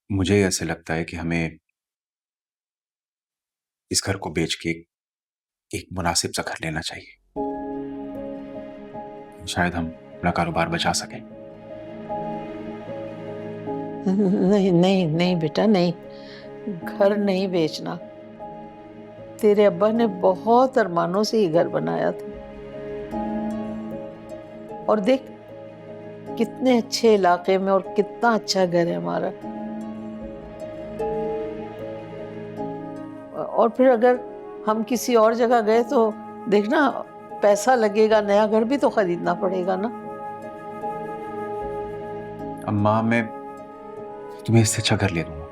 मुझे ऐसे लगता है कि हमें इस घर को बेच के एक मुनासिब सा घर लेना चाहिए। शायद हम अपना कारोबार बचा सकें। नहीं नहीं नहीं बेटा, नहीं। घर नहीं बेचना। तेरे अब्बा ने बहुत अरमानों से ये घर बनाया था। और देख, कितने अच्छे इलाके में और कितना अच्छा घर है हमारा। और फिर अगर हम किसी और जगह गए तो देखना, पैसा लगेगा, नया घर भी तो खरीदना पड़ेगा ना। अम्मा, मैं तुम्हें इससे अच्छा घर ले दूंगा।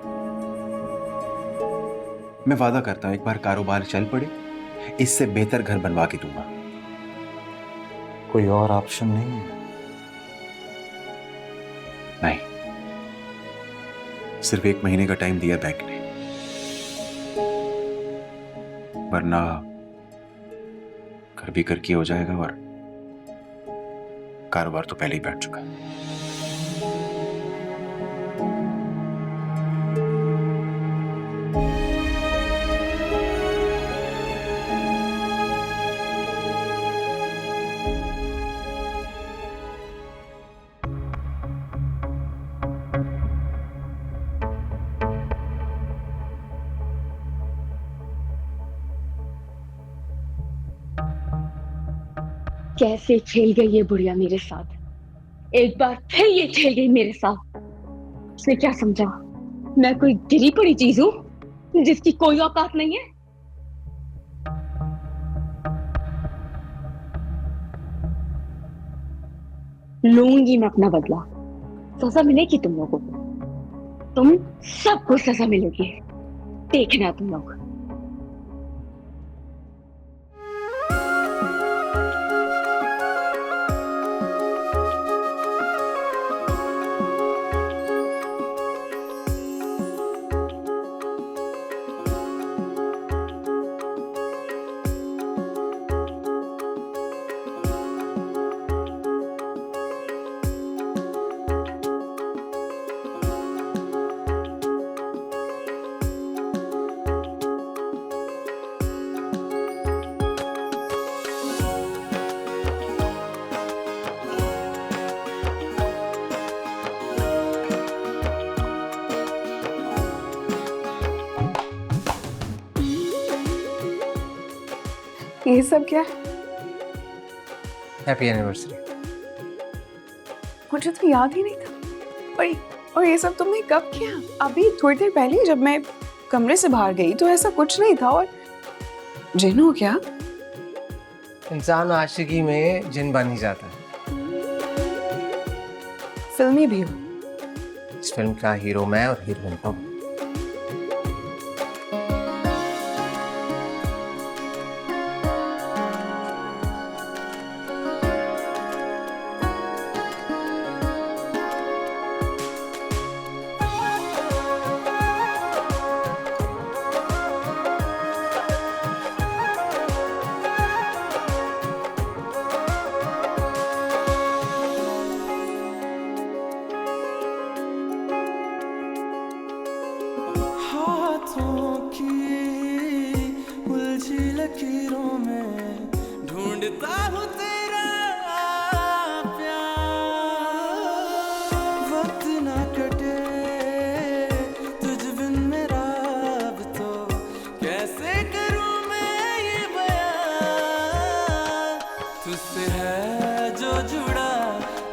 मैं वादा करता हूं, एक बार कारोबार चल पड़े, इससे बेहतर घर बनवा के दूंगा। कोई और ऑप्शन नहीं है। नहीं, सिर्फ 1 महीने का टाइम दिया बैंक ने, वरना घर भी करके हो जाएगा और कारोबार तो पहले ही बैठ चुका है। कैसे खेल गई ये बुढ़िया मेरे साथ। एक बार फिर ये खेल गई मेरे साथ। उसने क्या समझा मैं कोई गिरी पड़ी चीज हूं जिसकी कोई औकात नहीं है। लूंगी मैं अपना बदला। सजा मिलेगी तुम लोगों को। तुम सबको सजा मिलेगी। देखना तुम लोग। ये सब क्या है? Happy anniversary. मुझे तो याद ही नहीं था। और ये सब तुमने कब किया? अभी थोड़ी देर पहले जब मैं कमरे से बाहर गई तो ऐसा कुछ नहीं था। और जिन हो क्या? इंसान आशिकी में जिन बन ही जाता है। फिल्मी भी हो। इस फिल्म का हीरो मैं और हीरोइन तुम। लकीरों में ढूंढता हूँ तेरा प्यार। वक्त ना कटे तुझ बिन मेरा, अब तो कैसे करूँ मैं ये बयां। तुझसे है जो जुड़ा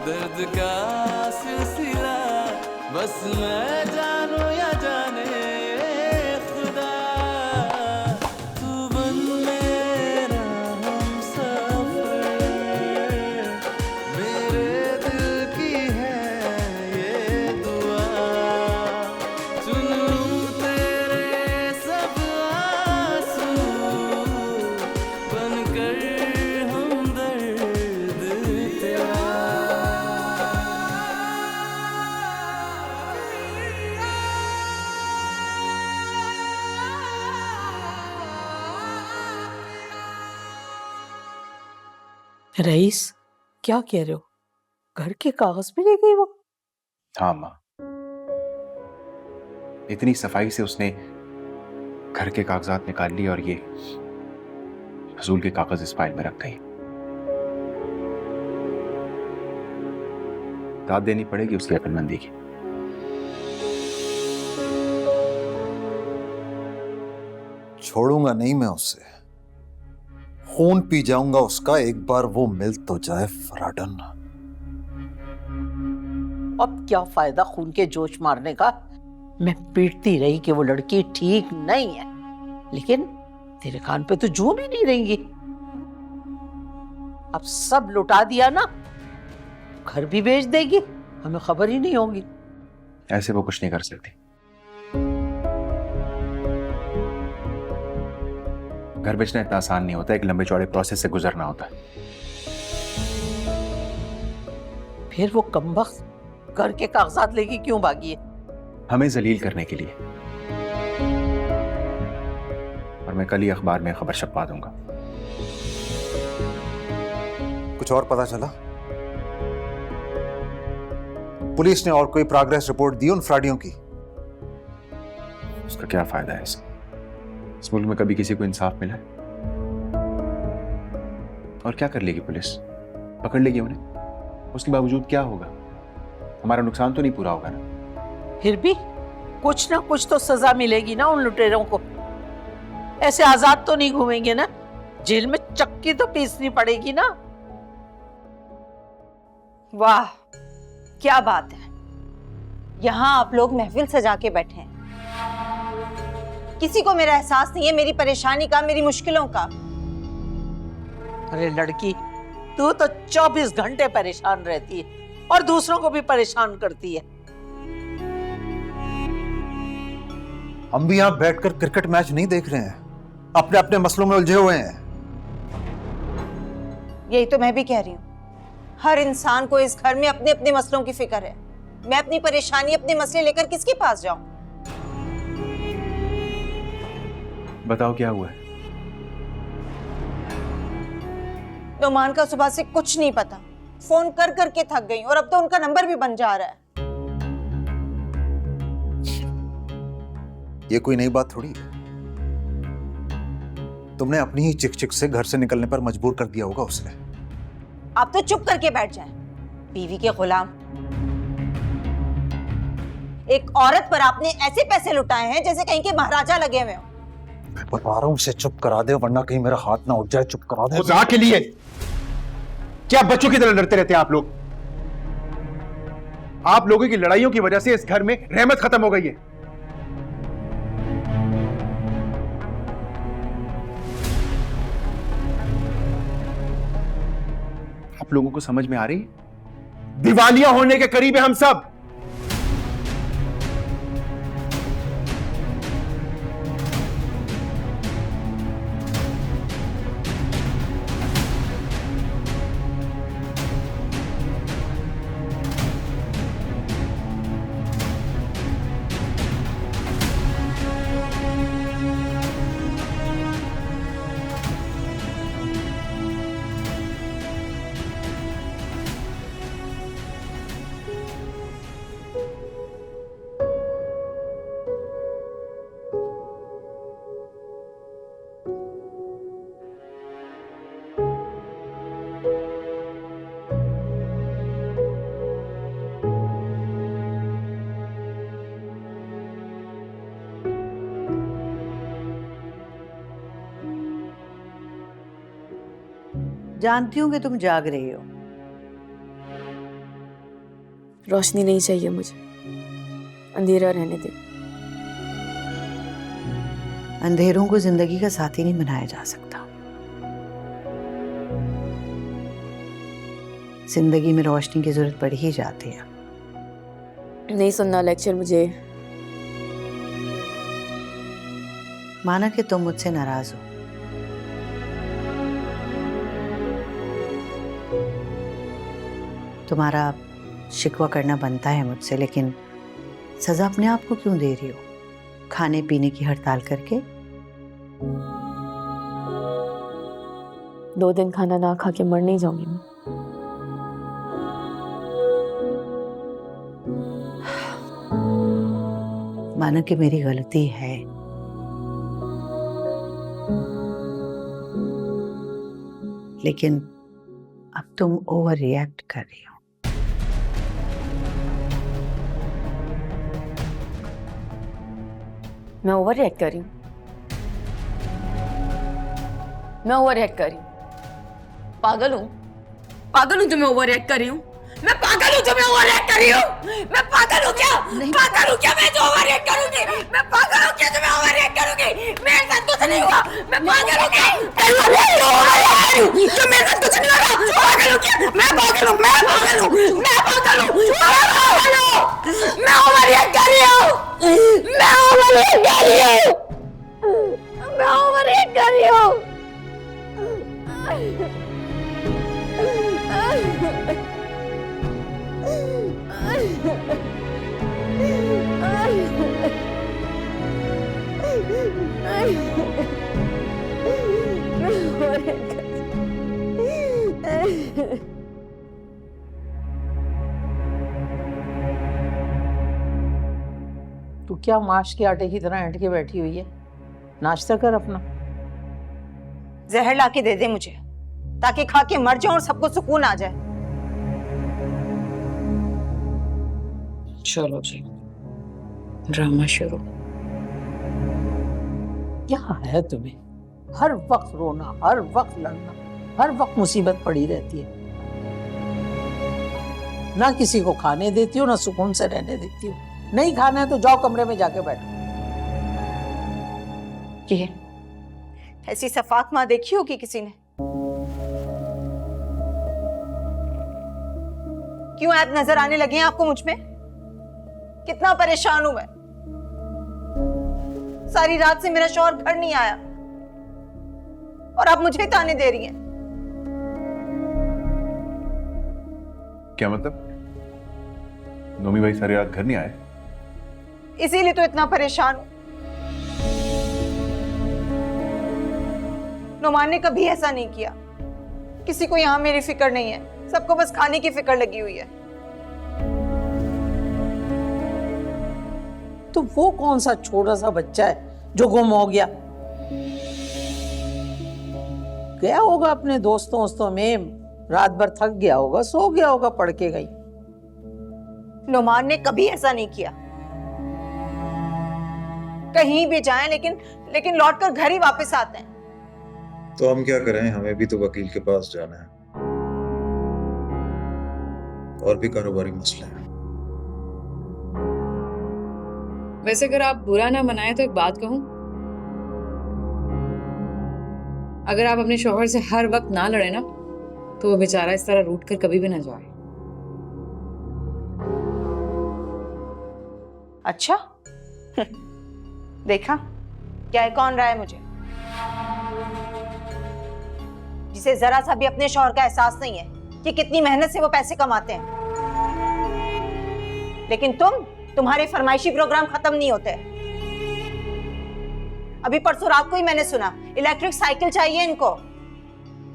दर्द का सिलसिला, बस मैं जानू या जाने रईस, क्या कह रहे हो? घर के कागज भी ले गई वो? हाँ माँ, इतनी सफाई से उसने घर के कागजात निकाल लिए और ये फजूल के कागज इस फाइल में रख गई। दाद देनी पड़ेगी उसकी अक्लमंदी की। छोड़ूंगा नहीं मैं उसे, खून पी जाऊंगा उसका एक बार वो मिल तो जाए फराडन। अब क्या फायदा खून के जोश मारने का। मैं पीटती रही कि वो लड़की ठीक नहीं है, लेकिन तेरे कान पे तो जू भी नहीं रहेंगी। अब सब लुटा दिया ना, घर भी बेच देगी, हमें खबर ही नहीं होगी। ऐसे वो कुछ नहीं कर सकती। घर बेचना इतना आसान नहीं होता, एक लंबे चौड़े प्रोसेस से गुजरना होता है। फिर वो कमबख्त घर के कागजात लेके क्यों भागी है? हमें जलील करने के लिए। और मैं कल ही अखबार में खबर छपवा दूंगा। कुछ और पता चला? पुलिस ने और कोई प्रोग्रेस रिपोर्ट दी उन फ्राडियों की? उसका क्या फायदा है इस मुल्क में कभी किसी को इंसाफ मिला है? और क्या कर लेगी पुलिस? पकड़ लेगी उन्हें, उसके बावजूद क्या होगा? हमारा नुकसान तो नहीं पूरा होगा ना? फिर भी कुछ ना कुछ तो सजा मिलेगी ना उन लुटेरों को। ऐसे आजाद तो नहीं घूमेंगे ना, जेल में चक्की तो पीसनी पड़ेगी ना। वाह क्या बात है, यहाँ आप लोग महफिल सजा के बैठे हैं। किसी को मेरा एहसास नहीं है मेरी परेशानी का, मेरी मुश्किलों का। अरे लड़की, तू तो 24 घंटे परेशान रहती है और दूसरों को भी परेशान करती है। हम भी यहाँ बैठकर क्रिकेट मैच नहीं देख रहे हैं, अपने अपने मसलों में उलझे हुए हैं। यही तो मैं भी कह रही हूँ, हर इंसान को इस घर में अपने अपने मसलों की फिक्र है। मैं अपनी परेशानी, अपने मसले लेकर किसके पास जाऊं? बताओ क्या हुआ है? नोमान का सुबह से कुछ नहीं पता, फोन कर करके थक गई और अब तो उनका नंबर भी बन जा रहा है। ये कोई नई बात थोड़ी है। तुमने अपनी ही चिक चिक से घर से निकलने पर मजबूर कर दिया होगा उसे। आप तो चुप करके बैठ जाएं, बीवी के गुलाम। एक औरत पर आपने ऐसे पैसे लुटाए हैं जैसे कहीं के महाराजा लगे हुए हो। मैं बता रहा हूं उसे चुप करा दे, वरना कहीं मेरा हाथ ना उठ जाए। चुप करा दे। खुदा के लिए क्या बच्चों की तरह लड़ते रहते हैं आप लोग? आप लोगों की लड़ाइयों की वजह से इस घर में रहमत खत्म हो गई है। आप लोगों को समझ में आ रही है? दिवालिया होने के करीब है हम सब। जानती हूँ कि तुम जाग रही हो। रोशनी नहीं चाहिए मुझे, अंधेरा रहने दे। अंधेरों को जिंदगी का साथी नहीं बनाया जा सकता। जिंदगी में रोशनी की जरूरत पड़ ही जाती है। नहीं सुनना लेक्चर मुझे। माना कि तुम मुझसे नाराज हो, तुम्हारा शिकवा करना बनता है मुझसे, लेकिन सजा अपने आप को क्यों दे रही हो? खाने पीने की हड़ताल करके 2 दिन खाना ना खा के मर नहीं जाऊंगी मैं। माना कि मेरी गलती है, लेकिन अब तुम ओवर रिएक्ट कर रही हो। मैं ओवर रिएक्ट कर रही हूँ? मैं ओवर रिएक्ट कर रही हूँ? पागल हूँ? पागल हूँ जो मैं ओवर रिएक्ट कर रही हूँ? मैं पागल हूँ जो मैं ओवर रिएक्ट कर रही हूँ? मैं पागल हूँ क्या? पागल हूँ क्या मैं जो ओवर रिएक्ट करूंगी? मैं पागल हूँ क्या जो मैं ओवर रिएक्ट करूंगी? मेरे साथ कुछ नहीं हुआ। मैं पागल हूँ क्या? मेरे साथ कुछ नहीं हुआ। पागल हूँ क्या? मैं पागल हूँ। मैं पागल हूँ। मैं पागल हूँ। मैं पागल हूँ। मैं ओवर रिएक्ट कर रही हूँ। मैं ओवर रिएक्ट कर रही हूँ। मैं ओवर रिएक्ट कर रही हूँ। तू क्या माश के आटे की तरह ऐंठ के बैठी हुई है? नाश्ता कर अपना। जहर ला के दे दे मुझे, ताकि खा के मर जाऊं और सबको सुकून आ जाए। चलो जी, ड्रामा शुरू। क्या है तुम्हें? हर वक्त रोना, हर वक्त लड़ना, हर वक्त मुसीबत पड़ी रहती है। ना किसी को खाने देती हो, ना सुकून से रहने देती हो। नहीं खाना है तो जाओ कमरे में जाके बैठो। ये ऐसी सफाक माँ देखी होगी किसी ने? क्यों ऐप नजर आने लगे हैं आपको मुझ में? कितना परेशान हूं मैं। सारी रात से मेरा शौहर घर नहीं आया और आप मुझे ताने दे रही हैं। क्या मतलब? नोमी भाई सारी रात घर नहीं आए? इसीलिए तो इतना परेशान हूं। नोमान ने कभी ऐसा नहीं किया। किसी को यहां मेरी फिक्र नहीं है, सबको बस खाने की फिक्र लगी हुई है। तो वो कौन सा छोटा सा बच्चा है जो गुम हो गया? गया होगा अपने दोस्तों में, रात भर थक गया होगा, सो गया होगा पढ़ के गई। नोमान ने कभी ऐसा नहीं किया। कहीं भी जाएं लेकिन लौटकर घर ही वापस आते हैं। तो हम क्या करें, हमें भी तो वकील के पास जाना है और भी कारोबारी मसले हैं। वैसे अगर आप बुरा ना मनाए तो एक बात कहूं, अगर आप अपने शौहर से हर वक्त ना लड़े ना तो वो बेचारा इस तरह रूठ कर कभी भी ना जाए। अच्छा देखा क्या है, कौन रहा है मुझे, जिसे जरा सा भी अपने शौहर का एहसास नहीं है कि कितनी मेहनत से वो पैसे कमाते हैं। लेकिन तुम्हारे फरमाइशी प्रोग्राम खत्म नहीं होते। अभी परसों रात को ही मैंने सुना इलेक्ट्रिक साइकिल चाहिए इनको।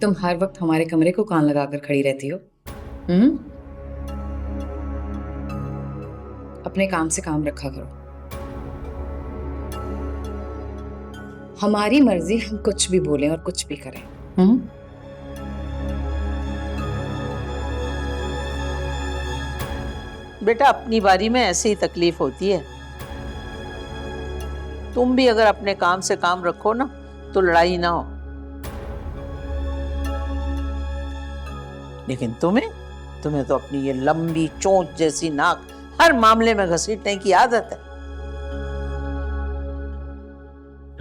तुम हर वक्त हमारे कमरे को कान लगाकर खड़ी रहती हो। अपने काम से काम रखा करो। हमारी मर्जी, हम कुछ भी बोलें और कुछ भी करें। बेटा अपनी बारी में ऐसी ही तकलीफ होती है। तुम भी अगर अपने काम से काम रखो ना तो लड़ाई ना हो। लेकिन तुम्हें तो अपनी ये लंबी चोंच जैसी नाक हर मामले में घसीटने की आदत है।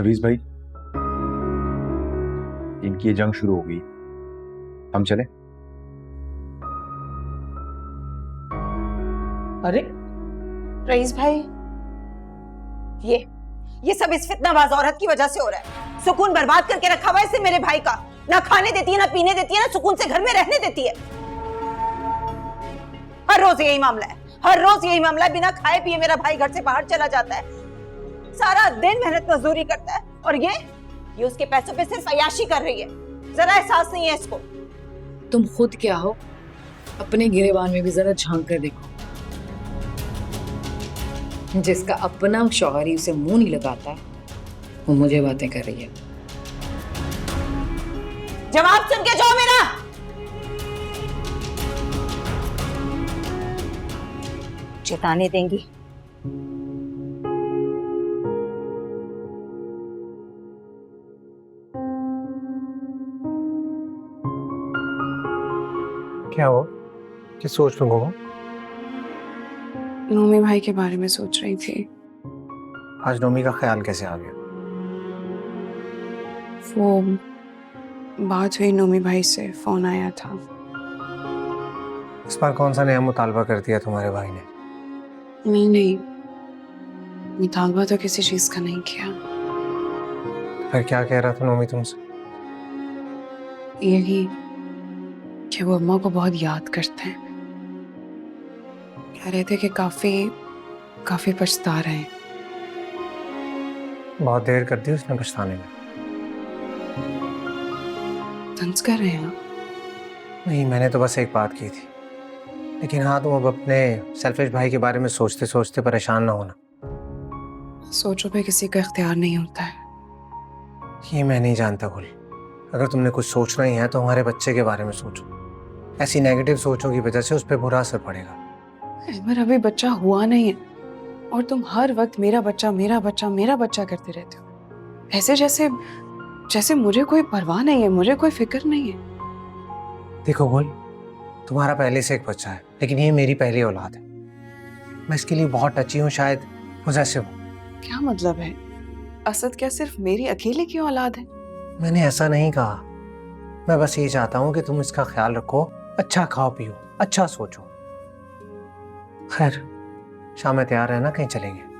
रवीश भाई, इनकी ये जंग शुरू हो गई, हम चले? अरे रईस भाई, ये सब इस फितनाबाज औरत की वजह से हो रहा है। सुकून बर्बाद करके रखा हुआ है इससे मेरे भाई का। ना खाने देती है, ना पीने देती है, ना सुकून से घर में रहने देती है। हर रोज यही मामला है, हर रोज यही मामला है। बिना खाए पिए मेरा भाई घर से बाहर चला जाता है, सारा दिन मेहनत मजदूरी करता है, और ये उसके पैसों पे सिर्फ अय्याशी कर रही है। जरा एहसास नहीं है इसको। तुम खुद क्या हो, अपने गिरेबान में भी जरा झांक कर देखो। जिसका अपना शौहर ही उसे मुंह नहीं लगाता, वो मुझे बातें कर रही है। जवाब सुन के जाओ मेरा। चेताने देंगी? क्या हो, किस सोच में हो? नोमी भाई के बारे में सोच रही थी। आज नोमी का ख्याल कैसे आ गया? वो बात हुई, नोमी भाई से फोन आया था। इस बार कौन सा नया मुतालबा कर दिया तुम्हारे भाई ने? नहीं, मुतालबा तो किसी चीज का नहीं किया। फिर क्या कह रहा था नोमी तुमसे? यही कि वो अम्मा को बहुत याद करते हैं। कह रहे थे कि काफी पछता रहे हैं। बहुत देर कर दी उसने पछताने में। तंज कर रहे हैं आप? नहीं, मैंने तो बस एक बात की थी। लेकिन हाँ, तुम अब अपने सेल्फिश भाई के बारे में सोचते सोचते परेशान ना होना। सोचो पे किसी का इख्तियार नहीं होता है। ये मैं नहीं जानता गुल। अगर तुमने कुछ सोचना ही है तो हमारे बच्चे के बारे में सोचो। ऐसी नेगेटिव सोचों की वजह से उस पर बुरा असर पड़ेगा। पर अभी बच्चा हुआ नहीं है और तुम हर वक्त मेरा बच्चा मेरा बच्चा मेरा बच्चा करते रहते हो, ऐसे जैसे मुझे कोई परवाह नहीं है, मुझे कोई फिक्र नहीं है। देखो गुल, तुम्हारा पहले से एक बच्चा है, लेकिन ये मेरी पहली औलाद है। मैं इसके लिए बहुत टची हूँ, शायद पोजेसिव हूँ। क्या मतलब है? असद क्या सिर्फ मेरी अकेले की औलाद है? मैंने ऐसा नहीं कहा। मैं बस ये चाहता हूँ कि तुम इसका ख्याल रखो, अच्छा खाओ पियो, अच्छा सोचो। खैर, शाम में तैयार रहना, कहीं चलेंगे।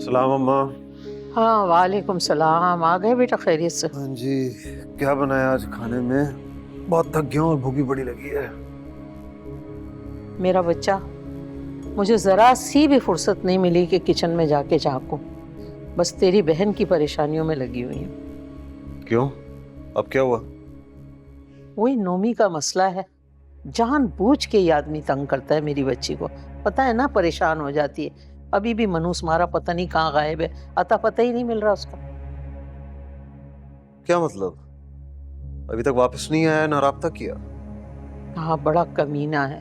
सलाम अम्मा। हाँ, वालेकुम सलाम। आ गए बेटा खैरियत से? हाँ जी। क्या बनाया आज खाने में? बहुत थक गया हूँ और भूख भी बड़ी लगी है। मेरा बच्चा, मुझे जरा सी भी फुर्सत नहीं मिली कि किचन में जाके झांकूं। बस तेरी बहन की परेशानियों में लगी हुई हूँ। क्यों? अब क्या हुआ? वही नोमी का मसला है। जानबूझ के ये आदमी तंग करता है मेरी बच्ची को। पता है ना, परेशान हो जाती है। अभी भी मनूस मारा पता नहीं कहाँ गायब है, अता पता ही नहीं मिल रहा उसका। क्या मतलब? अभी तक वापस नहीं आया, ना राब्ता किया? हाँ, बड़ा कमीना है।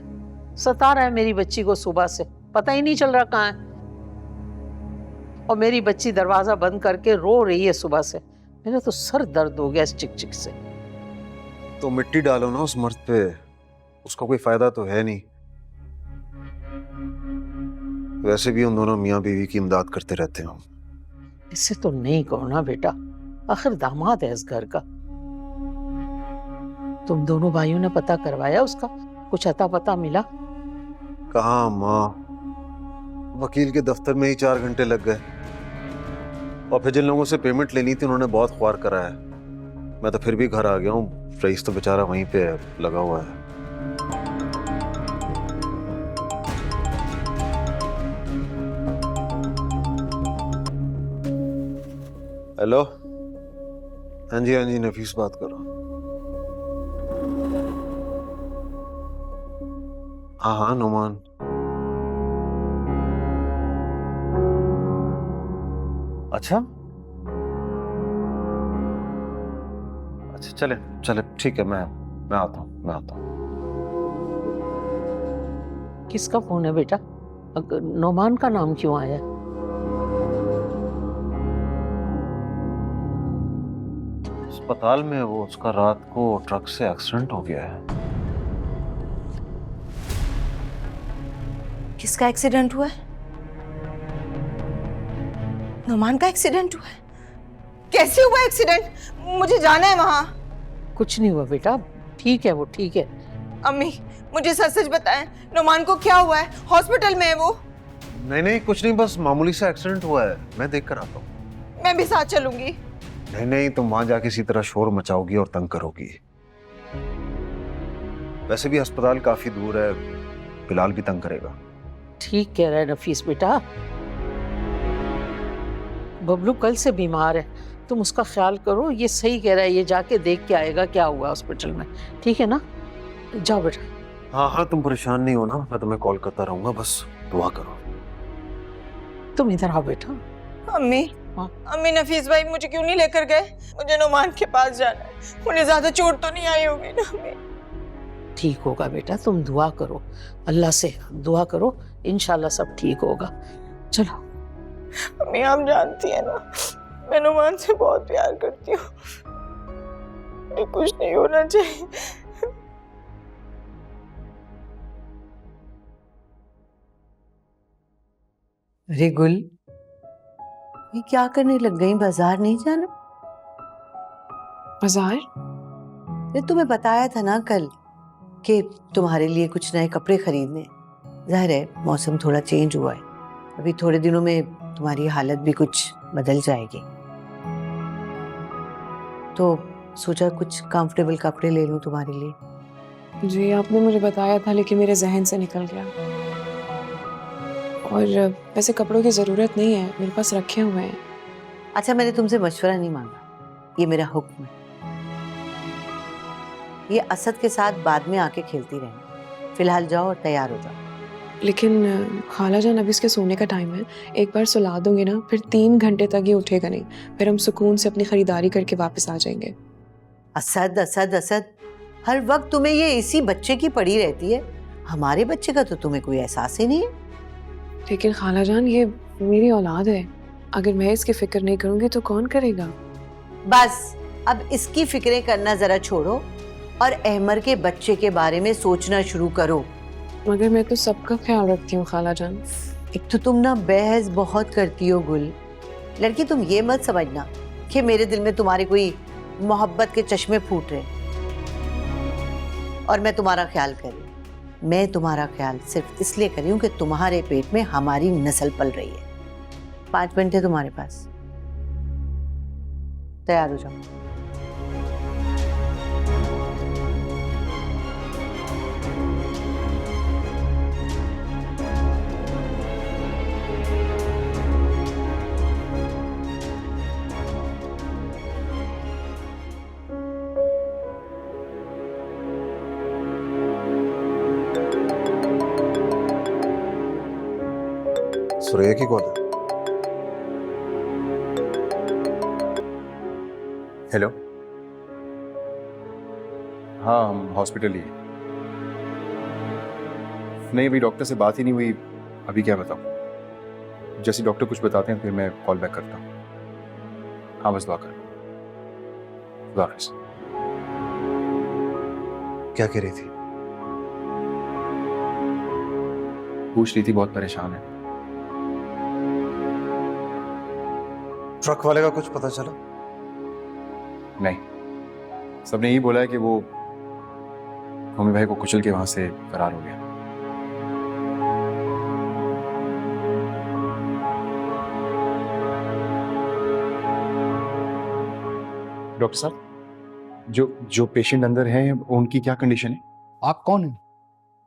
सता रहा है मेरी बच्ची को सुबह से, पता ही नहीं चल रहा कहाँ है। और मेरी बच्ची दरवाजा बंद करके रो रही है सुबह से। मेरा तो सर दर्द हो गया इस चिक-चिक से। तो मिट्टी डालो ना उस मर्द पे, उसका कोई फायदा तो है नहीं। वैसे भी उन दोनों मियाँ बीवी की इमदाद करते रहते हैं। इससे तो नहीं कहो ना बेटा, आखिर दामाद है इस घर का। तुम दोनों भाइयों ने पता करवाया उसका? कुछ अता पता मिला? कहाँ माँ, वकील के दफ्तर में ही 4 घंटे लग गए। और फिर जिन लोगों से पेमेंट लेनी थी उन्होंने बहुत ख्वार करा है। मैं तो फिर भी घर आ गया हूँ। रईस तो बेचारा वहीं पे लगा हुआ है। हेलो। हाँ जी, नफीस बात कर रहा हूँ। हाँ, नुमान। अच्छा, चले ठीक है। मैं आता हूँ। किसका फोन है बेटा? नोमान का नाम क्यों आया? अस्पताल में है वो, उसका रात को ट्रक से एक्सीडेंट हो गया है। किसका एक्सीडेंट हुआ है? नुमान का एक्सीडेंट हुआ है? कैसे हुआ एक्सीडेंट? मुझे जाना है वहां। कुछ नहीं हुआ बेटा, ठीक है वो, ठीक है। अम्मी मुझे सच सच बताएं, नुमान को क्या हुआ है? हॉस्पिटल में है वो? नहीं नहीं कुछ नहीं, बस मामूली सा एक्सीडेंट हुआ है, मैं देख कर आता हूँ। मैं भी साथ चलूंगी। नहीं नहीं, तुम वहां जाके इसी तरह शोर मचाओगी और तंग करोगी। वैसे भी अस्पताल काफी दूर है, बिलाल भी तंग करेगा। ठीक कह रहा है नफीस बेटा, बबलू कल से बीमार है, तुम उसका ख्याल करो। ये सही कह रहा है, ये जाके देख के आएगा क्या हुआ हॉस्पिटल में, ठीक है ना? जाओ बेटा। हाँ हाँ तुम परेशान नहीं हो ना, मैं तुम्हें कॉल करता रहूंगा, बस दुआ करो। तुम इधर आओ बेटा। अम्मी हाँ? अम्मी नफीस भाई मुझे क्यों नहीं लेकर गए? मुझे नुमान के पास जाना है। उन्हें ज्यादा चोट तो नहीं आई होगी ना? अम्मी ठीक होगा बेटा, तुम दुआ करो, अल्लाह से दुआ करो, इंशाल्लाह सब ठीक होगा। चलो। अम्मी आप जानती है ना, मैं नुमान से बहुत प्यार करती हूँ। ये कुछ नहीं होना चाहिए। अरे गुल, ये क्या करने लग गई? बाजार नहीं जाना? बाजार? ये तुम्हें बताया था ना कल कि तुम्हारे लिए कुछ नए कपड़े खरीदने। जाहिर है मौसम थोड़ा चेंज हुआ है, अभी थोड़े दिनों में तुम्हारी हालत भी कुछ बदल जाएगी, तो सोचा कुछ कंफर्टेबल कपड़े ले लूं तुम्हारे लिए। जी आपने मुझे बताया था, लेकिन मेरे जहन से निकल गया। और वैसे कपड़ों की ज़रूरत नहीं है, मेरे पास रखे हुए हैं। अच्छा मैंने तुमसे मशवरा नहीं मांगा, ये मेरा हुक्म है। ये असद के साथ बाद में आके खेलती रहना, फिलहाल जाओ और तैयार हो जाओ। लेकिन खाला जान अभी इसके सोने का टाइम है, एक बार सुला दूंगी ना फिर 3 घंटे तक ये उठेगा नहीं, फिर हम सुकून से अपनी खरीदारी करके वापस आ जाएंगे। असद असद असद, हर वक्त तुम्हें ये इसी बच्चे की पड़ी रहती है, हमारे बच्चे का तो तुम्हें कोई एहसास ही नहीं है। लेकिन खाला जान ये मेरी औलाद है, अगर मैं इसकी फिक्र नहीं करूंगी तो कौन करेगा? बस अब इसकी फिक्रें करना जरा छोड़ो और अहमर के बच्चे के बारे में सोचना शुरू करो। मगर मैं तो सबका ख्याल रखती हूँ खाला जान। एक तो तुम ना बहस बहुत करती हो गुल, लड़की तुम ये मत समझना कि मेरे दिल में तुम्हारे कोई मोहब्बत के चश्मे फूट रहे और मैं तुम्हारा ख्याल कर रही हूँ। मैं तुम्हारा ख्याल सिर्फ इसलिए कर रही हूँ कि तुम्हारे पेट में हमारी नस्ल पल रही है। 5 मिनट है तुम्हारे पास, तैयार हो जाओ। सुरैया की कॉल है। हेलो, हाँ हम हॉस्पिटल ही हैं। नहीं अभी डॉक्टर से बात ही नहीं हुई, अभी क्या बताऊं? जैसे डॉक्टर कुछ बताते हैं फिर मैं कॉल बैक करता हूँ। हाँ बस दुआ कर। खुदा हाफिज़। क्या कह रही थी? पूछ रही थी, बहुत परेशान है। ट्रक वाले का कुछ पता चला? नहीं, सबने यही बोला है कि वो होमी भाई को कुचल के वहां से फरार हो गया। डॉक्टर साहब, जो पेशेंट अंदर है उनकी क्या कंडीशन है? आप कौन हैं?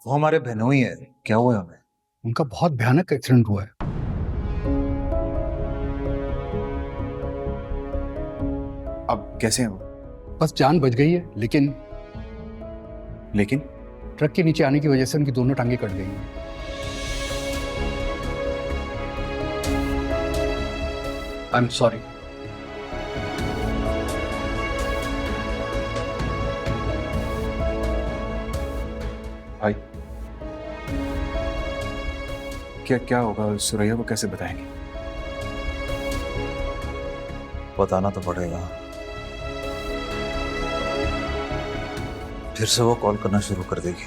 वो हमारे बहनोई है। क्या हुआ है हमें? उनका बहुत भयानक एक्सीडेंट हुआ है। अब कैसे हैं वो? बस जान बच गई है, लेकिन ट्रक के नीचे आने की वजह से उनकी दोनों टांगें कट गई हैं। I am sorry. भाई क्या होगा? सुरैया को कैसे बताएंगे? बताना तो पड़ेगा। फिर से वो कॉल करना शुरू कर देगी।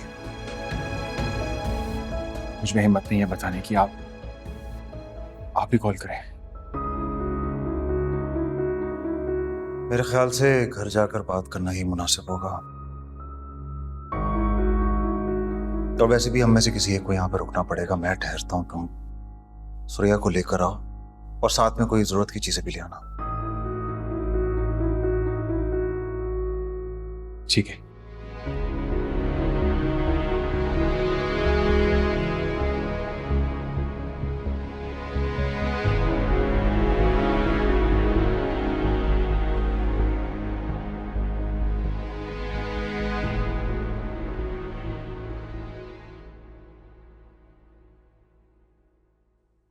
मुझ में हिम्मत नहीं है बताने की। आप ही कॉल करें। मेरे ख्याल से घर जाकर बात करना ही मुनासिब होगा। तो वैसे भी हम में से किसी एक को यहाँ पर रुकना पड़ेगा। मैं ठहरता हूँ, तुम सुरैया को लेकर आओ और साथ में कोई जरूरत की चीजें भी ले आना। ठीक है।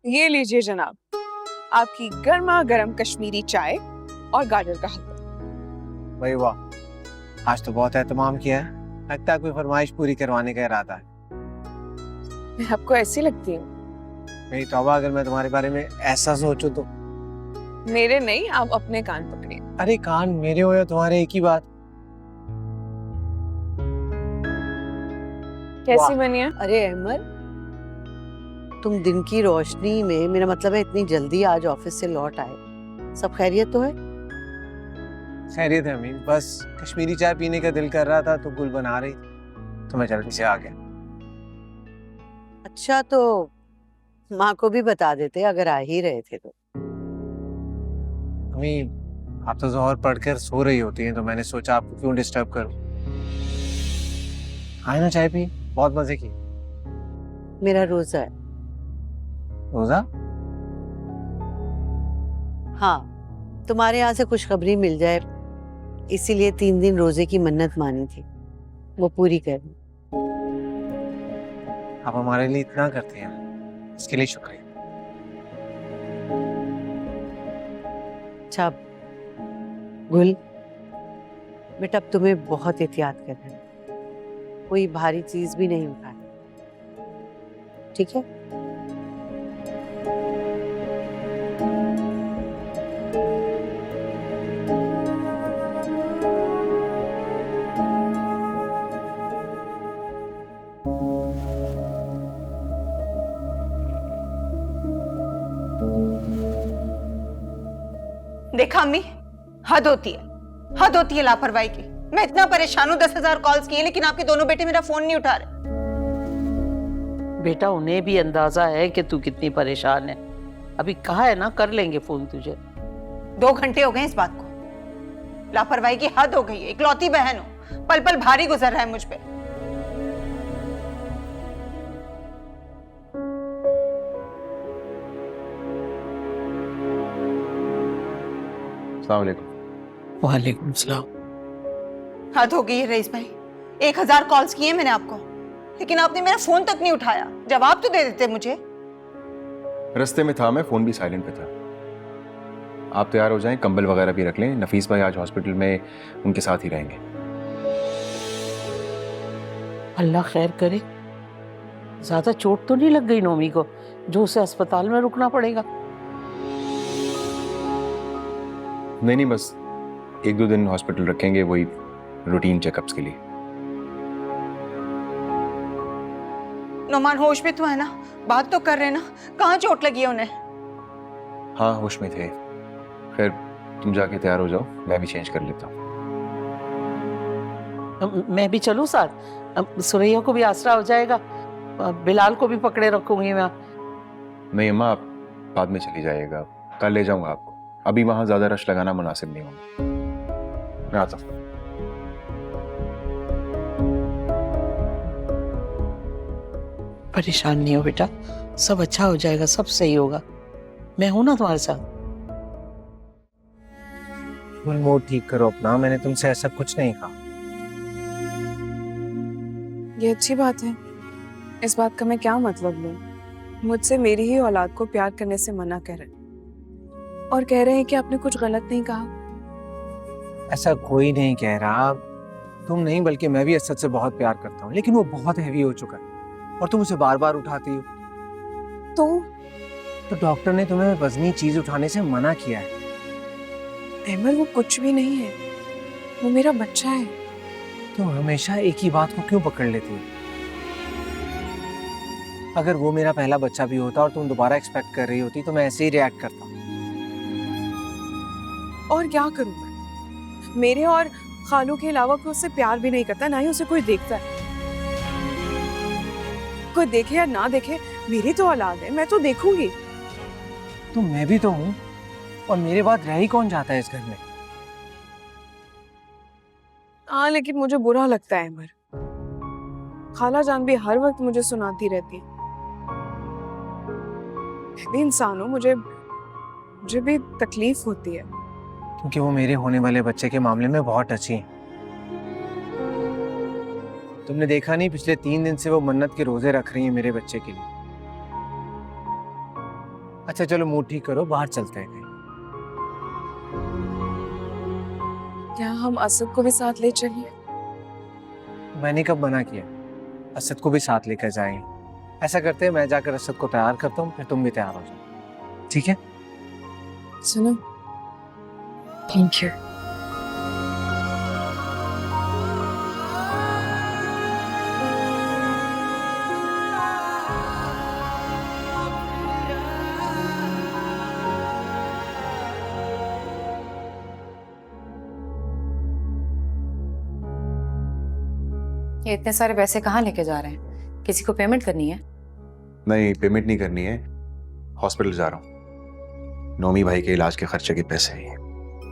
ये लीजिए जनाब, आपकी गर्मा गर्म कश्मीरी चाय और गाजर का हलवा। भाई वाह, आज तो बहुत एहतमाम किया है। लगता है कोई फरमाइश पूरी करवाने का इरादा है। मैं आपको ऐसी लगती हूँ? मेरी तौबा, अगर मैं तुम्हारे बारे में ऐसा सोचूं तो। मेरे नहीं, आप अपने कान पकड़िए। अरे कान मेरे हो या तुम्हारे, एक ही बात। कैसी बनी है? अरे अहमद, तुम दिन की रोशनी में, मेरा मतलब है इतनी जल्दी आज ऑफिस से लौट आए, सब खैरियत तो है? खैरियत है अमीन, बस कश्मीरी चाय पीने का दिल कर रहा था तो गुल बना रही थी तो मैं जल्दी से आ गया। अच्छा, तो माँ को भी बता देते अगर आ ही रहे थे तो। अमीन, आप तो जोहर पढ़कर सो रही होती हैं तो मैंने सोचा आपको क्यों डिस्टर्ब करूं। आए ना चाय पी, बहुत मजे की। मेरा रोजा है। रोजा? हाँ, तुम्हारे यहाँ से खुशखबरी मिल जाए इसीलिए 3 दिन रोजे की मन्नत मानी थी, वो पूरी करनी। आप हमारे लिए इतना करते हैं, इसके लिए शुक्रिया। अच्छा गुल, बेटा अब तुम्हें बहुत एहतियात करना है, कोई भारी चीज भी नहीं उठानी, ठीक है? देखा अम्मी, हद होती है लापरवाही की। मैं इतना परेशान हूँ, 10,000 कॉल्स किए लेकिन आपके दोनों बेटे मेरा फोन नहीं उठा रहे। बेटा उन्हें भी अंदाजा है कि तू कितनी परेशान है। अभी कहा है ना, कर लेंगे फोन तुझे। 2 घंटे हो गए इस बात को। लापरवाही की हद हो गई है। इकलौती बहन हो, पल पल भारी गुजर रहा है मुझ पे। अस्सलाम वालेकुम। वालेकुम सलाम। हद हो गई है रईस भाई, 1000 कॉल्स किए मैंने आपको, लेकिन आपने मेरा फोन तक नहीं उठाया। जवाब तो दे देते मुझे। रास्ते में था मैं, फोन भी साइलेंट पे था। आप तैयार हो जाएं, कंबल वगैरह भी रख लें। नफीस भाई आज हॉस्पिटल में उनके साथ ही रहेंगे। अल्लाह खैर करे, ज्यादा चोट तो नहीं लग गई नोमी को जो उसे अस्पताल में रुकना पड़ेगा? नहीं, बस 1-2 दिन हॉस्पिटल रखेंगे, वही रूटीन चेकअप्स के लिए। नोमान होश में तो है ना? बात तो कर रहे ना? कहाँ चोट लगी है उन्हें? हाँ होश में थे। खैर तुम जाके तैयार हो जाओ, मैं भी चेंज कर लेता हूँ। मैं भी चलूं साथ? सुरैया को भी आसरा हो जाएगा, बिलाल को भी पकड़े रखूंगी मैं। नहीं अम्मा, आप बाद में चली जाइएगा, कल ले जाऊंगा आपको। अभी वहां ज्यादा रश लगाना मुनासिब नहीं होगा। मैं आता हूँ। परेशान नहीं हो बेटा, सब अच्छा हो जाएगा, सब सही होगा। मैं हूं ना तुम्हारे साथ। मूड ठीक करो अपना, मैंने तुमसे ऐसा कुछ नहीं कहा। ये अच्छी बात है, इस बात का मैं क्या मतलब लूं? मुझसे मेरी ही औलाद को प्यार करने से मना कर रहे हैं और कह रहे हैं कि आपने कुछ गलत नहीं कहा। ऐसा कोई नहीं कह रहा। तुम नहीं बल्कि मैं भी असद से बहुत प्यार करता हूँ, लेकिन वो बहुत हैवी हो चुका है और तुम उसे बार बार उठाती हो। तो डॉक्टर ने तुम्हें वजनी चीज उठाने से मना किया है। अहमद वो कुछ भी नहीं है, वो मेरा बच्चा है। तुम हमेशा एक ही बात को क्यों पकड़ लेती हो? अगर वो मेरा पहला बच्चा भी होता और तुम दोबारा एक्सपेक्ट कर रही होती तो मैं ऐसे ही रिएक्ट करता। और क्या करूं मैं? मेरे और खालू के अलावा कोई उससे प्यार भी नहीं करता, ना ही उसे कोई देखता है। कोई देखे या ना देखे, मेरी तो औलाद है, मैं तो देखूंगी। तो मैं भी तो हूँ, और मेरे बाद रह ही कौन जाता है इस घर में? हाँ, लेकिन मुझे बुरा लगता है अमर। खाला जान भी हर वक्त मुझे सुनाती रहती है। मैं भी इंसान हूँ, मुझे भी तकलीफ होती है। क्योंकि वो मेरे होने वाले बच्चे के मामले में बहुत अच्छी है। तुमने देखा नहीं, पिछले 3 दिन से वो मन्नत के रोजे रख रही है मेरे बच्चे के लिए। अच्छा चलो मूड ठीक करो, बाहर चलते हैं कहीं। क्या हम असद को भी साथ ले चलिए? मैंने कब मना किया? असद को भी साथ लेकर जाएंगे। ऐसा करते हैं, मैं जाकर असद को तैयार करता हूँ, फिर तुम भी तैयार हो जाओ, ठीक है? सुनो, थैंक यू। ये इतने सारे पैसे कहाँ लेके जा रहे हैं? किसी को पेमेंट करनी है? नहीं, पेमेंट नहीं करनी है, हॉस्पिटल जा रहा हूँ। नोमी भाई के इलाज के खर्चे के पैसे हैं।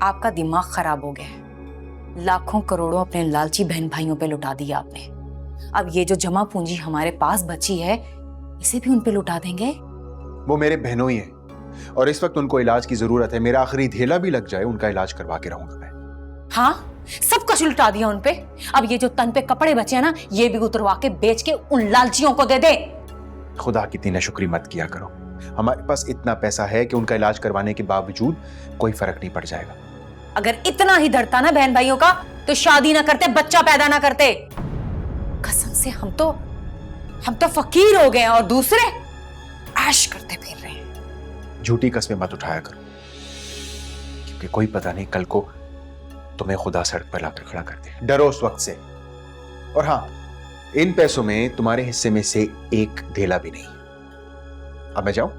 आपका दिमाग खराब हो गया है। लाखों करोड़ों अपने लालची बहन भाइयों पे लुटा दिया आपने। अब ये जो जमा पूंजी हमारे पास बची है, इसे भी उन पे लुटा देंगे? वो मेरे बहनों ही हैं और इस वक्त उनको इलाज की जरूरत है। मेरा आखिरी धेला भी लग जाए, उनका इलाज करवा के रहूंगा मैं। हाँ, सब कुछ लुटा दिया उन पे। अब ये जो तन पे कपड़े बचे हैं ना, ये भी उतरवा के बेच के उन लालचियों को दे दे। खुदा की इतनी नाशुक्री मत किया करो। हमारे पास इतना पैसा है कि उनका इलाज करवाने के बावजूद कोई फर्क नहीं पड़ जाएगा। अगर इतना ही डरता ना बहन भाइयों का, तो शादी ना करते, बच्चा पैदा ना करते। कसम से हम तो फकीर हो गए हैं और दूसरे ऐश करते फिर रहे हैं। झूठी कस्में मत उठाया करो, क्योंकि कोई पता नहीं कल को तुम्हें खुदा सड़क पर लाकर खड़ा कर दे। डरो उस वक्त से। और हाँ, इन पैसों में तुम्हारे हिस्से में से एक धेला भी नहीं। अब मैं जाऊं?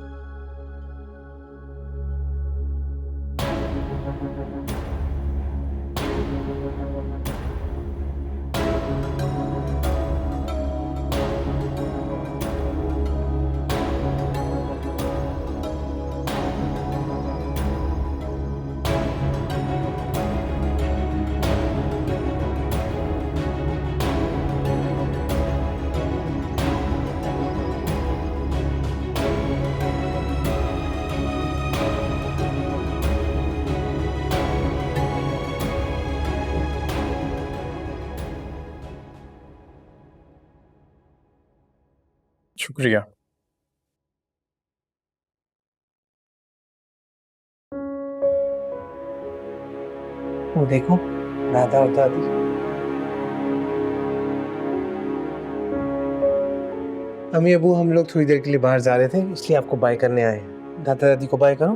शुक्रिया। वो देखो, दादा और दादी। अम्मी अबू, हम लोग थोड़ी देर के लिए बाहर जा रहे थे, इसलिए आपको बाय करने आए हैं। दादा दादी को बाय करो।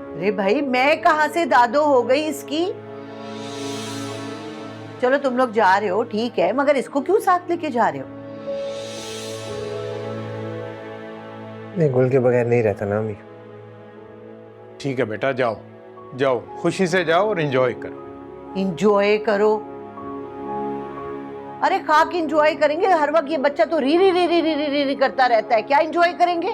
अरे भाई, मैं कहाँ से दादो हो गई इसकी? चलो तुम लोग जा रहे हो ठीक है, मगर इसको क्यों साथ लेके जा रहे हो? नहीं, गुल के बगैर नहीं रहता ना अम्मी। ठीक है बेटा, जाओ जाओ, खुशी से जाओ और एंजॉय करो। इंजॉय करो? अरे खाक इंजॉय करेंगे? हर वक्त ये बच्चा तो री री री री री री री करता रहता है, क्या इंजॉय करेंगे?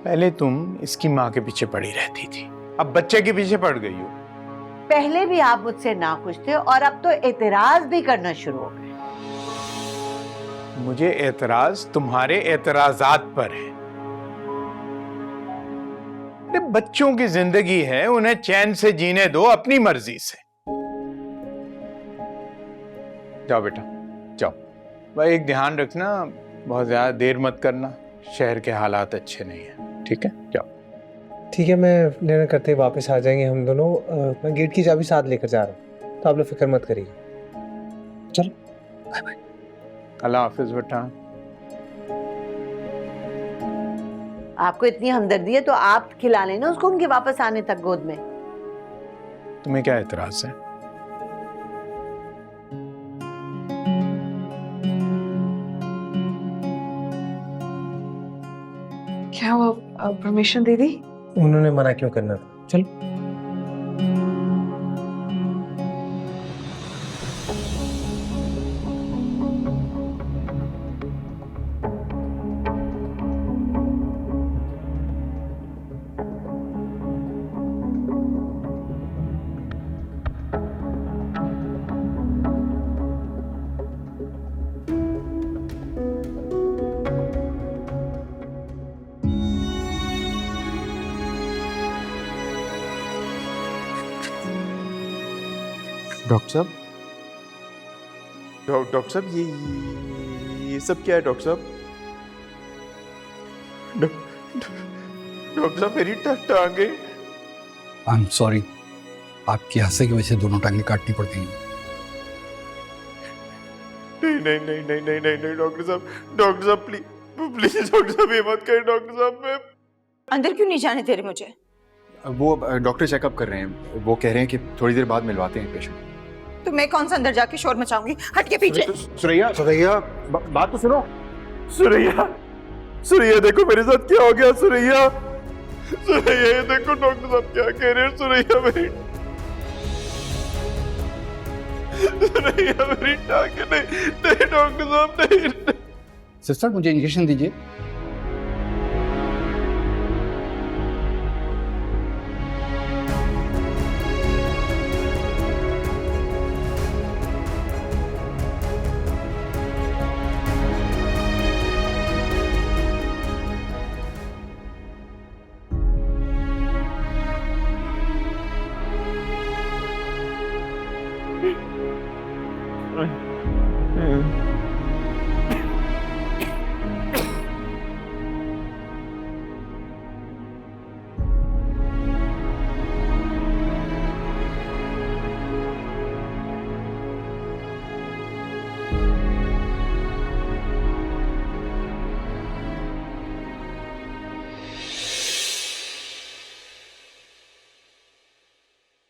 पहले तुम इसकी माँ के पीछे पड़ी रहती थी, अब बच्चे के पीछे पड़ गई हो। पहले भी आप मुझसे नाखुश थे और अब तो एतराज भी करना शुरू हो गए। मुझे एतराज तुम्हारे एतराजात पर है। अरे बच्चों की जिंदगी है, उन्हें चैन से जीने दो अपनी मर्जी से। जाओ बेटा जाओ। भाई एक ध्यान रखना, बहुत ज्यादा देर मत करना, शहर के हालात अच्छे नहीं है। ठीक है, जाओ। ठीक है, मैं डिनर करते ही वापस आ जाएंगे हम दोनों। मैं गेट की चाबी साथ लेकर जा रहा हूँ, तो आप लोग फिक्र मत करिए। चलो, बाय बाय। अल्लाह हाफिज बेटा। आपको इतनी हमदर्दी है तो आप खिला लेना उसको उनके वापस आने तक गोद में। तुम्हें क्या एतराज है? क्या हुआ? परमिशन दे दी? उन्होंने मना क्यों करना था? चल। डॉक्टर साहब, डॉक्टर साहब, ये सब क्या है डॉक्टर साहब? डॉक्टर साहब मेरी टांगे। आई एम सॉरी, आपकी हादसे की वजह से दोनों टांगे काटनी पड़ती हैं। नहीं नहीं नहीं नहीं नहीं नहीं नहीं डॉक्टर साहब प्लीज प्लीज डॉक्टर साहब ये मत करें डॉक्टर साहब। मैं अंदर क्यों नहीं जाने दे रहे मुझे? वो डॉक्टर चेकअप कर रहे हैं, वो कह रहे हैं कि थोड़ी देर बाद मिलवाते हैं पेशेंट। तो मैं कौन सा अंदर जाके शोर मचाऊंगी? हट के पीछे। सुरैया सुरैया बात तो सुनो। सुरैया सुरैया देखो मेरे साथ क्या हो गया। सुरैया सुरैया ये देखो डॉक्टर साहब क्या कह रहे हैं। सुरैया मेरी टांगे नहीं नहीं डॉक्टर साहब नहीं। सिस्टर मुझे इंजेक्शन दीजिए।